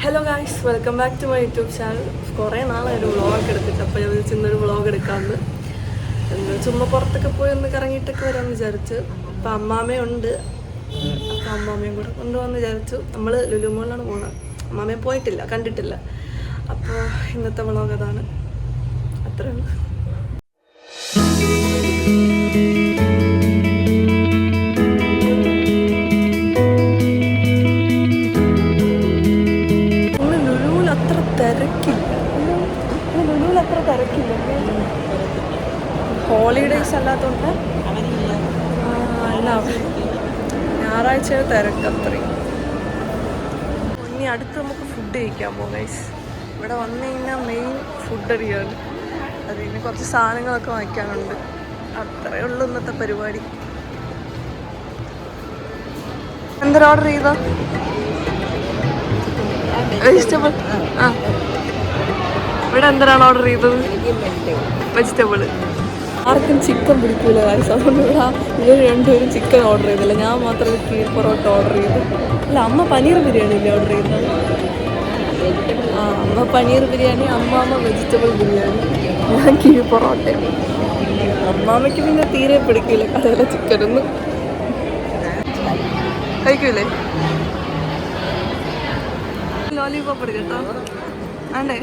Hello guys, welcome back to my YouTube channel. കുറേ നാളായൊരു vlog എടുത്തിട്ട്, അപ്പോൾ ഞാൻ വിളിച്ചിരുന്നൊരു വ്ളോഗ് എടുക്കാമെന്ന്. എന്ന് ചുമ്മാ പുറത്തൊക്കെ പോയി ഒന്ന് കറങ്ങിയിട്ടൊക്കെ വരാമെന്ന് വിചാരിച്ചു. അപ്പോൾ അമ്മാമ്മയുണ്ട്, അപ്പോൾ അമ്മാമ്മയും കൂടെ കൊണ്ടുപോകാമെന്ന് വിചാരിച്ചു. നമ്മൾ ലുലു മോളിലാണ് പോകുന്നത്. അമ്മാമ്മയെ പോയിട്ടില്ല, കണ്ടിട്ടില്ല. അപ്പോൾ ഇന്നത്തെ വ്ളോഗ് അതാണ്. അത്രേ ഉള്ളൂ. ഹോളിഡേയ്സ് അല്ലാത്തതുകൊണ്ട് അല്ല, ഞായറാഴ്ച തിരക്ക് അത്രയും. ഇനി അടുത്ത് നമുക്ക് ഫുഡ് കഴിക്കാൻ പോകും ഗൈസ്. ഇവിടെ വന്നു കഴിഞ്ഞാൽ മെയിൻ ഫുഡ് അടിയാണ്. അത് പിന്നെ കുറച്ച് സാധനങ്ങളൊക്കെ വാങ്ങിക്കാനുണ്ട്. അത്രയേ ഉള്ളൂ ഇന്നത്തെ പരിപാടി. എന്തൊരു ഓർഡർ ചെയ്തോ? വെജിറ്റബിൾ. ആ, ഇവിടെ എന്തിനാണ് ഓർഡർ ചെയ്തത്? വെജിറ്റബിൾ. ആർക്കും ചിക്കൻ പിടിക്കൂല ഗൈസ്, അതുകൊണ്ട് ഇവർ രണ്ടുപേരും ചിക്കൻ ഓർഡർ ചെയ്തില്ല. ഞാൻ മാത്രം കീർ പൊറോട്ട ഓർഡർ ചെയ്തു. അല്ല, അമ്മ പനീർ ബിരിയാണി ഇല്ലേ ഓർഡർ ചെയ്തത്? ആ, അമ്മ പനീർ ബിരിയാണി, അമ്മാമ്മ വെജിറ്റബിൾ ബിരിയാണി, ഞാൻ കീർ പൊറോട്ട. അമ്മാമ്മയ്ക്ക് പിന്നെ തീരെ പിടിക്കൂല കടയിലെ ചിക്കനൊന്നും. കഴിക്കൂലേ? ലോലിപോപ്പ് എടുക്കട്ടോ? ആണ്ടേ,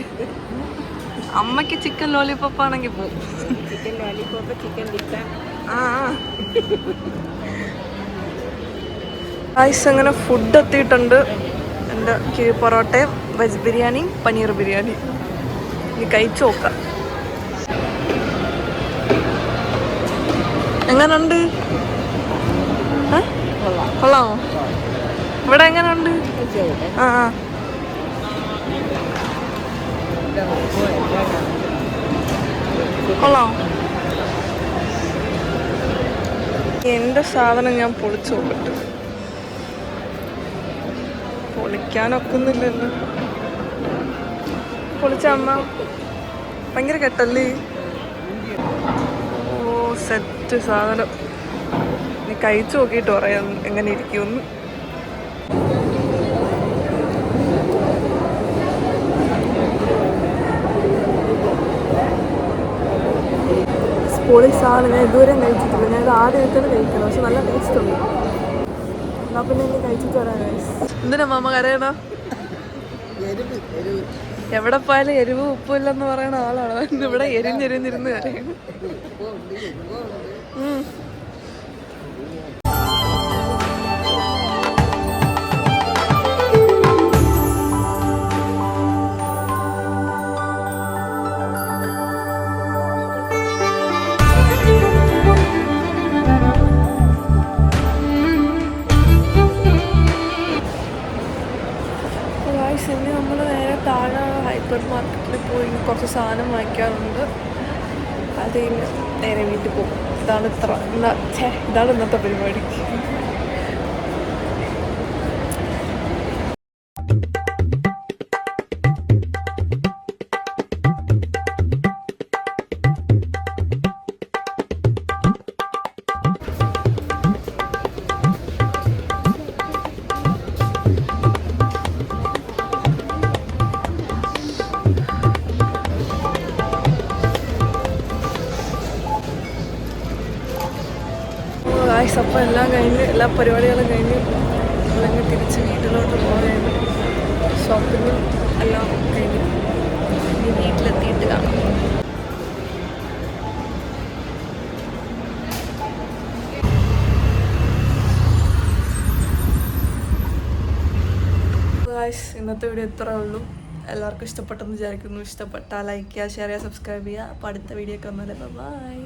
അമ്മയ്ക്ക് ചിക്കൻ ലോലിപോപ്പ് ആണെങ്കിൽ പോകും. Chicken lollipop, chicken tikka. Guys, അങ്ങനെ ഫുഡ് എത്തിയിട്ടുണ്ട്. എൻ്റെ കീ പൊറോട്ടയും വെജ് ബിരിയാണിയും പനീർ ബിരിയാണി. ഇനി കഴിച്ചു നോക്കാം എങ്ങനുണ്ട്. കൊള്ളാമോ? ഇവിടെ എങ്ങനുണ്ട്? ആ ആ, കൊള്ളാം. എൻ്റെ സാധനം ഞാൻ പൊളിച്ചു നോക്കട്ടെ. പൊളിക്കാനൊക്കുന്നില്ലല്ലോ. പൊളിച്ച അമ്മ ഭയങ്കര കെട്ടല്ലേ. ഓ, സെറ്റ് സാധനം. നീ കഴിച്ചു നോക്കിയിട്ട് പറയാം എങ്ങനെ ഇരിക്കുമെന്ന്. പൊളി സാധനം. ഞാൻ ഇതുവരെയും കഴിച്ചിട്ടില്ല. ഞാൻ ഇത് ആദ്യമായിട്ടാണ് കഴിക്കുന്നത്. പക്ഷെ നല്ല ടേസ്റ്റ് ഉണ്ട്. എന്നാ പിന്നെ ഇനി കഴിച്ചിട്ട് വരാം ഗൈസ്. എന്തിനാ മാമ കരയണോ? എവിടെ പോയാലും എരിവ് ഉപ്പില്ലെന്ന് പറയുന്ന ആളാണ്. ഇവിടെ എരിഞ്ഞെരിഞ്ഞിരുന്ന് കരയണം. ഇനി നമ്മൾ നേരെ താഴെ ഹൈപ്പർ മാർക്കറ്റിൽ പോയി കുറച്ച് സാധനം വാങ്ങിക്കാറുണ്ട്. അത് കഴിഞ്ഞ് നേരെ വീട്ടിൽ പോകും. ഇതാണ് ഇന്നത്തെ പരിപാടി. ഗായ്സ്, അപ്പോൾ എല്ലാം കഴിഞ്ഞ് എല്ലാ പരിപാടികളും കഴിഞ്ഞ് നമ്മളങ്ങ് തിരിച്ച് വീട്ടിലോട്ട് പോവുകയാണ്. ഷോപ്പിങ്ങും എല്ലാം കഴിഞ്ഞ് ഇനി വീട്ടിലെത്തിയിട്ട് കാണാം. ഗായ്സ്, ഇന്നത്തെ വീഡിയോ ഇത്രേ ഉള്ളൂ. എല്ലാവർക്കും ഇഷ്ടപ്പെട്ടെന്ന് വിചാരിക്കുന്നു. ഇഷ്ടപ്പെട്ടാൽ ലൈക്ക് ചെയ്യുക, ഷെയർ ചെയ്യുക, സബ്സ്ക്രൈബ് ചെയ്യുക. അപ്പോൾ അടുത്ത വീഡിയോ ഒക്കെ വന്നാലേ ബൈ.